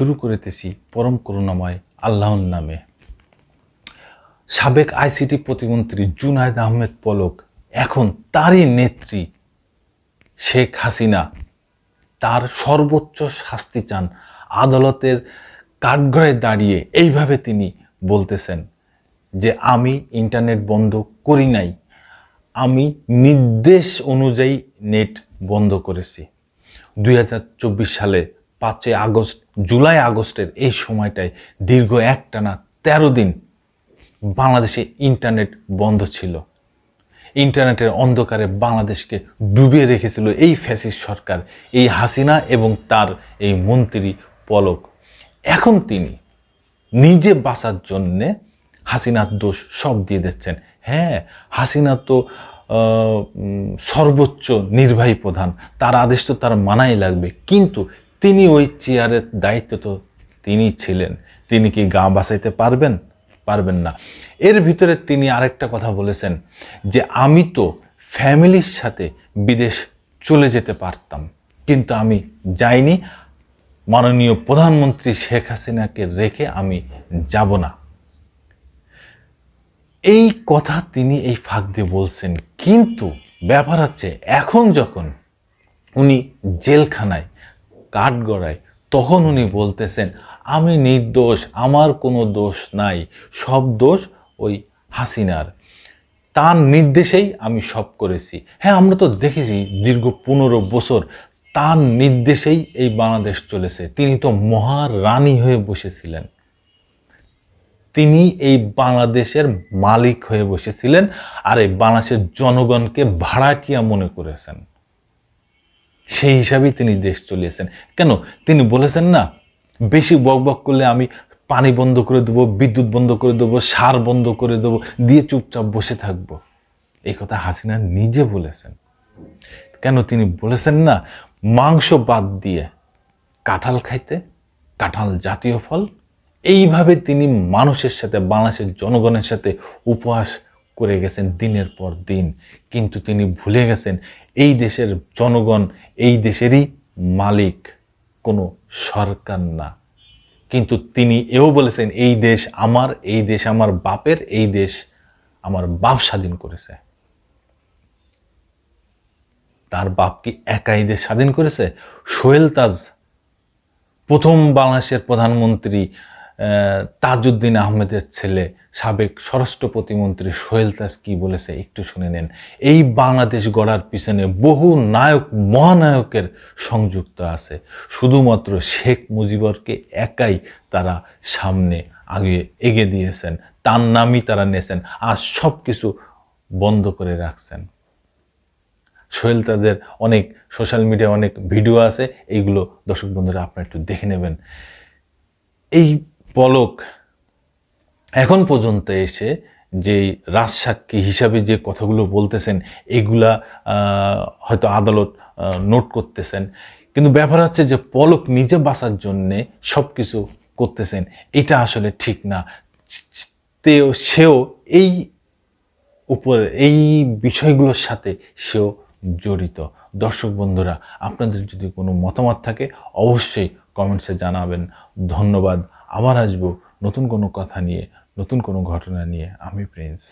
শুরু করিতেছি পরম করুণাময় আল্লাহর নামে। সাবেক আইসিটি প্রতিমন্ত্রী জুনায়েদ আহমেদ পলক এখন তারই নেত্রী শেখ হাসিনা তার সর্বোচ্চ শাস্তি চান। আদালতের কাঠগড়ায় দাঁড়িয়ে এইভাবে তিনি বলতেছেন যে আমি ইন্টারনেট বন্ধ করি নাই, আমি নির্দেশ অনুযায়ী নেট বন্ধ করেছি। 2024 সালে 5 আগস্ট, জুলাই আগস্টের এই সময়টায় দীর্ঘ একটানা 13 দিন বাংলাদেশে ইন্টারনেট বন্ধ ছিল। ইন্টারনেটের অন্ধকারে বাংলাদেশকে ডুবিয়ে রেখেছিল এই ফ্যাসিস্ট সরকার, এই হাসিনা এবং তার এই মন্ত্রী পলক। এখন তিনি নিজে বাঁচার জন্যে হাসিনার দোষ সব দিয়ে দিচ্ছেন। হ্যাঁ, হাসিনা তো সর্বোচ্চ নির্বাহী প্রধান, তার আদেশ তো তার মানাই লাগবে, কিন্তু তিনি ওই চেয়ারের দায়িত্ব তো তিনি ছিলেন, তিনি কি গা বাঁচাইতে পারবেন? পারবেন না। এর ভিতরে তিনি আরেকটা কথা বলেছেন যে আমি তো ফ্যামিলির সাথে বিদেশ চলে যেতে পারতাম, কিন্তু আমি যাইনি, মাননীয় প্রধানমন্ত্রী শেখ হাসিনাকে রেখে আমি যাব না। এই কথা তিনি এই ফাঁক দিয়ে বলছেন, কিন্তু ব্যাপার হচ্ছে এখন যখন উনি জেলখানায় কাঠগড়ায়, তখন উনি বলতেছেন আমি নির্দোষ, আমার কোনো দোষ নাই, সব দোষ ওই হাসিনার, তার নির্দেশেই আমি সব করেছি। হ্যাঁ, আমরা তো দেখেছি দীর্ঘ 15 বছর তার নির্দেশেই এই বাংলাদেশ চলেছে। তিনি তো মহারানী হয়ে বসেছিলেন, তিনি এই বাংলাদেশের মালিক হয়ে বসেছিলেন, আর এই বাংলাদেশের জনগণকে ভাড়াটিয়া মনে করেছেন। সেই হিসাবেই তিনি দেশ চলিয়েছেন। কেন? তিনি বলেছেন না, বেশি বকবক করলে আমি পানি বন্ধ করে দেবো, বিদ্যুৎ বন্ধ করে দেবো, সার বন্ধ করে দেবো, দিয়ে চুপচাপ বসে থাকবো। এই কথা হাসিনা নিজে বলেছেন। কেন? তিনি বলেছেন না, মাংস বাদ দিয়ে কাঁঠাল খাইতে, কাঁঠাল জাতীয় ফল। এইভাবে তিনি মানুষের সাথে, বাংলাদেশের জনগণের সাথে উপহাস করে গেছেন দিনের পর দিন, কিন্তু তিনি ভুলে গেছেন এই দেশের জনগণ এই দেশেরই মালিক, কোনো সরকার না। কিন্তু তিনি এও বলেছেন এই দেশ আমার, এই দেশ আমার বাপের, এই দেশ আমার বাপ স্বাধীন করেছে। তার বাপ কি একাই দেশ স্বাধীন করেছে? সোহেল তাজ, প্রথম বাংলাদেশের প্রধানমন্ত্রী তাজউদ্দিন আহমেদের ছেলে, সাবেক স্বরাষ্ট্র প্রতিমন্ত্রী সোহেল তাজ কি বলেছে একটু শুনে নেন। এই বাংলাদেশ গড়ার পিছনে বহু নায়ক, মহানায়কের সংযুক্ত আছে, শুধুমাত্র শেখ মুজিবরকে একাই তারা সামনে আগে এগিয়ে দিয়েছেন, তার নামই তারা নিয়েছেন, আর সব কিছু বন্ধ করে রাখছেন। সোহেল তাজের অনেক সোশ্যাল মিডিয়ায় অনেক ভিডিও আছে, এইগুলো দর্শক বন্ধুরা আপনারা একটু দেখে নেবেন। এই পলক এখন পর্যন্ত এসে যে রাজসাক্ষী হিসাবে যে কথাগুলো বলতেছেন, এগুলা হয়তো আদালত নোট করতেছেন, কিন্তু ব্যাপার হচ্ছে যে পলক নিজে বাঁচার জন্যে সব কিছু করতেছেন, এটা আসলে ঠিক না। সেও এই উপরে এই বিষয়গুলোর সাথে সেও জড়িত। দর্শক বন্ধুরা, আপনাদের যদি কোনো মতামত থাকে অবশ্যই কমেন্টসে জানাবেন। ধন্যবাদ। আবার আসবো নতুন কোনো কথা নিয়ে, নতুন কোনো ঘটনা নিয়ে। আমি প্রিন্স।